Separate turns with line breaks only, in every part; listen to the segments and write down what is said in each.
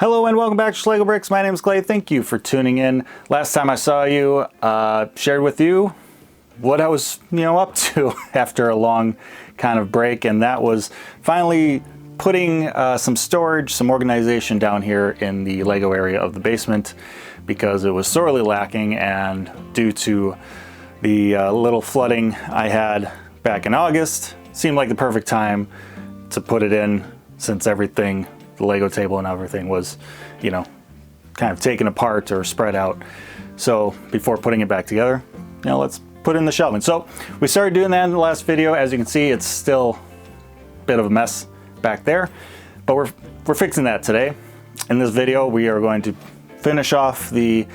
Hello and welcome back to Lego Bricks. My name is Clay. Thank you for tuning in. Last time I saw you, shared with you what I was, up to after a long kind of break, and that was finally putting some storage, some organization down here in the Lego area of the basement because it was sorely lacking, and due to the little flooding I had back in August, seemed like the perfect time to put it in since everything, the Lego table and everything was, kind of taken apart or spread out. So before putting it back together, let's put in the shelving. So we started doing that in the last video. As you can see, it's still a bit of a mess back there, but we're fixing that today. In this video, we are going to finish off the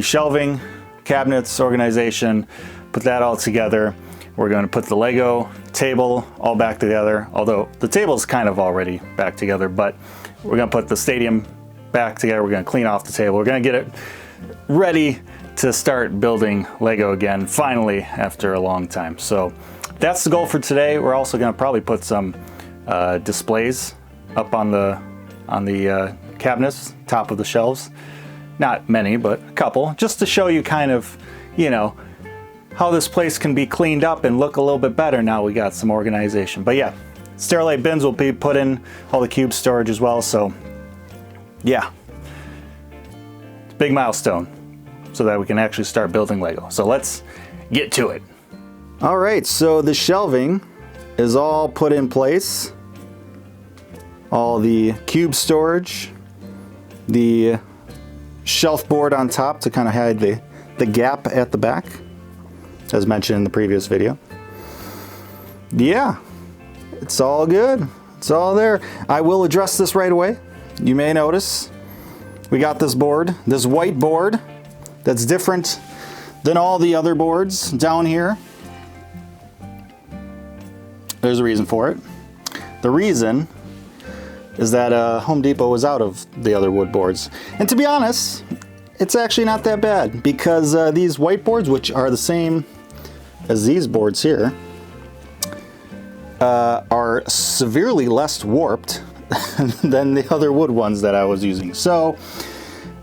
shelving, cabinets, organization, put that all together. We're going to put the Lego table all back together, although the table's kind of already back together, but we're going to put the stadium back together. We're going to clean off the table. We're going to get it ready to start building Lego again, finally, after a long time. So that's the goal for today. We're also going to probably put some displays up on the cabinets, top of the shelves. Not many, but a couple, just to show you kind of, how this place can be cleaned up and look a little bit better now we got some organization. But yeah, Sterilite bins will be put in, all the cube storage as well. So yeah, it's a big milestone so that we can actually start building Lego. So let's get to it. All right, so the shelving is all put in place. All the cube storage, the shelf board on top to kind of hide the gap at the back, as mentioned in the previous video. Yeah, it's all good. It's all there. I will address this right away. You may notice we got this board, this white board that's different than all the other boards down here. There's a reason for it. The reason is that Home Depot was out of the other wood boards. And to be honest, it's actually not that bad because these white boards, which are the same as these boards here, are severely less warped than the other wood ones that I was using. So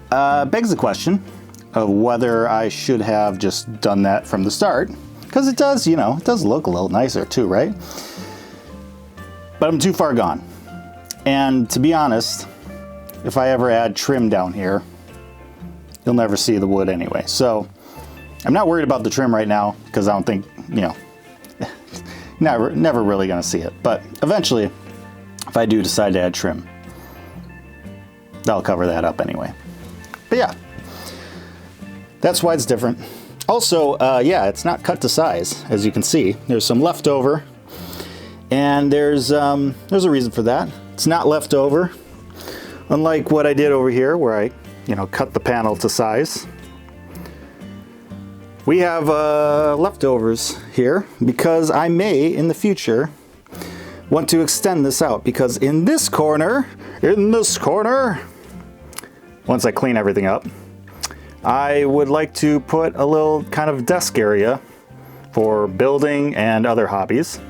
begs the question of whether I should have just done that from the start, because it does, it does look a little nicer too, right? But I'm too far gone. And to be honest, if I ever add trim down here, you'll never see the wood anyway. So I'm not worried about the trim right now because I don't think, never really gonna see it. But eventually, if I do decide to add trim, that'll cover that up anyway. But yeah, that's why it's different. Also, yeah, it's not cut to size, as you can see. There's some leftover, and there's a reason for that. It's not leftover, unlike what I did over here where I, cut the panel to size. We have leftovers here because I may, in the future, want to extend this out, because in this corner, once I clean everything up, I would like to put a little kind of desk area for building and other hobbies.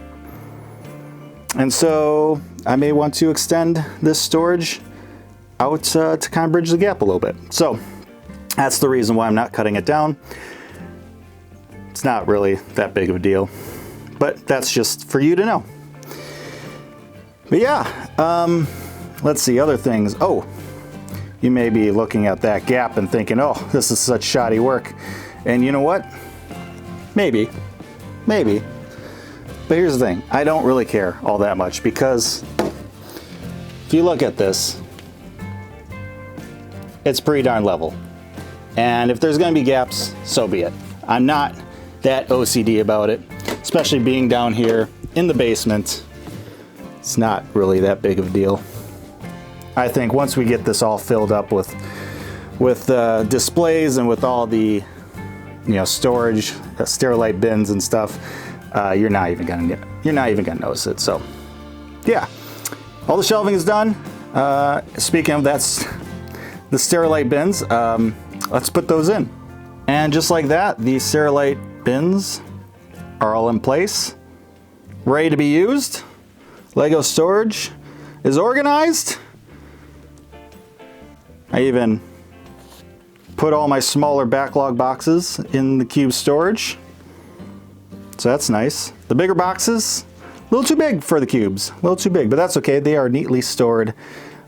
And so I may want to extend this storage out to kind of bridge the gap a little bit. So that's the reason why I'm not cutting it down. It's not really that big of a deal, but that's just for you to know. But yeah, let's see other things. Oh, you may be looking at that gap and thinking, oh, this is such shoddy work. And you know what? Maybe. But here's the thing, I don't really care all that much, because if you look at this, it's pretty darn level. And if there's gonna be gaps, so be it. I'm not that OCD about it, especially being down here in the basement. It's not really that big of a deal. I think once we get this all filled up with displays and with all the storage, Sterilite bins and stuff, you're not even gonna notice it. So yeah, all the shelving is done. Speaking of, that's the Sterilite bins. Let's put those in. And just like that, the Sterilite bins are all in place, ready to be used. Lego storage is organized. I even put all my smaller backlog boxes in the cube storage. So that's nice. The bigger boxes, a little too big for the cubes. A little too big, but that's okay. They are neatly stored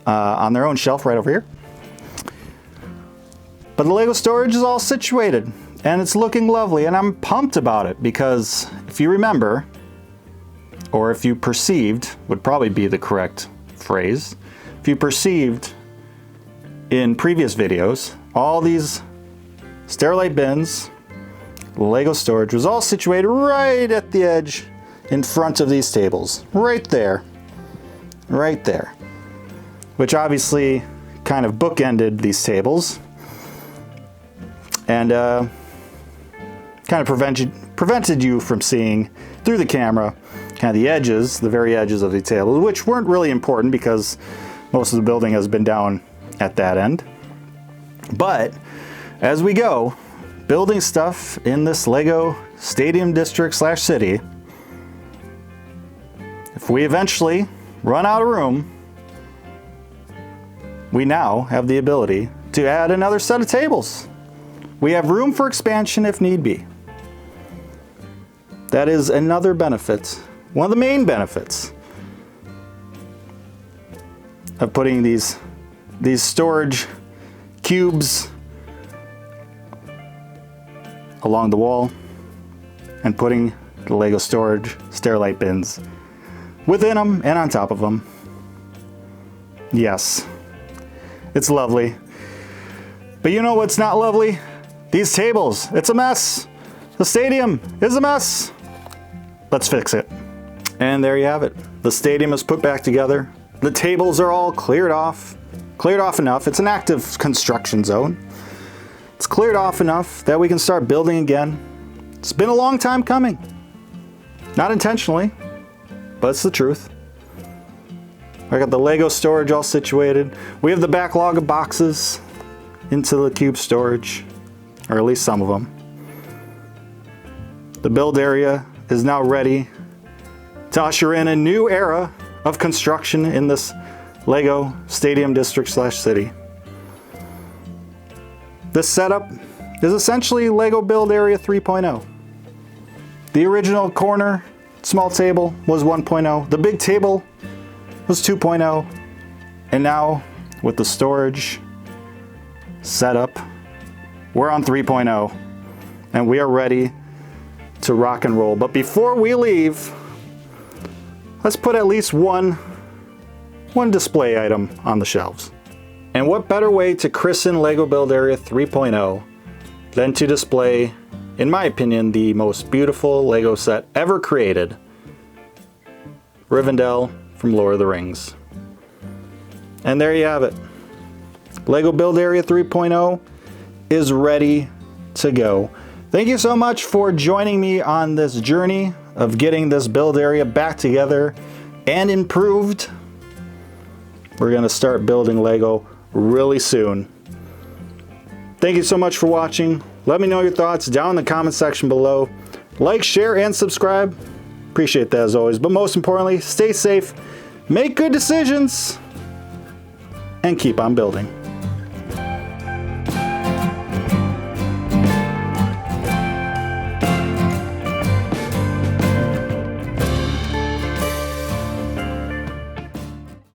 on their own shelf right over here. But the Lego storage is all situated and it's looking lovely, and I'm pumped about it because if you remember, or if you perceived, would probably be the correct phrase, if you perceived in previous videos, all these Sterilite bins, Lego storage was all situated right at the edge in front of these tables. Right there. Right there. Which obviously kind of bookended these tables and kind of prevented you from seeing through the camera kind of the edges, the very edges of the table, which weren't really important because most of the building has been down at that end. But as we go, building stuff in this Lego Stadium District / City, if we eventually run out of room, we now have the ability to add another set of tables. We have room for expansion if need be. That is another benefit, one of the main benefits of putting these storage cubes along the wall and putting the Lego storage Sterilite bins within them and on top of them. Yes, it's lovely. But you know what's not lovely? These tables. It's a mess. The stadium is a mess. Let's fix it. And there you have it. The stadium is put back together. The tables are all cleared off enough. It's an active construction zone. It's cleared off enough that we can start building again. It's been a long time coming. Not intentionally, but it's the truth. I got the Lego storage all situated. We have the backlog of boxes into the cube storage, or at least some of them. The build area is now ready to usher in a new era of construction in this Lego Stadium District / City. This setup is essentially Lego Build Area 3.0. The original corner small table was 1.0. The big table was 2.0. And now with the storage setup, we're on 3.0 and we are ready to rock and roll. But before we leave, let's put at least one display item on the shelves. And what better way to christen Lego Build Area 3.0 than to display, in my opinion, the most beautiful Lego set ever created, Rivendell from Lord of the Rings. And there you have it. Lego Build Area 3.0 is ready to go. Thank you so much for joining me on this journey of getting this build area back together and improved. We're gonna start building Lego really soon. Thank you so much for watching. Let me know your thoughts down in the comment section below. Like, share, and subscribe. Appreciate that as always. But most importantly, stay safe, make good decisions, and keep on building.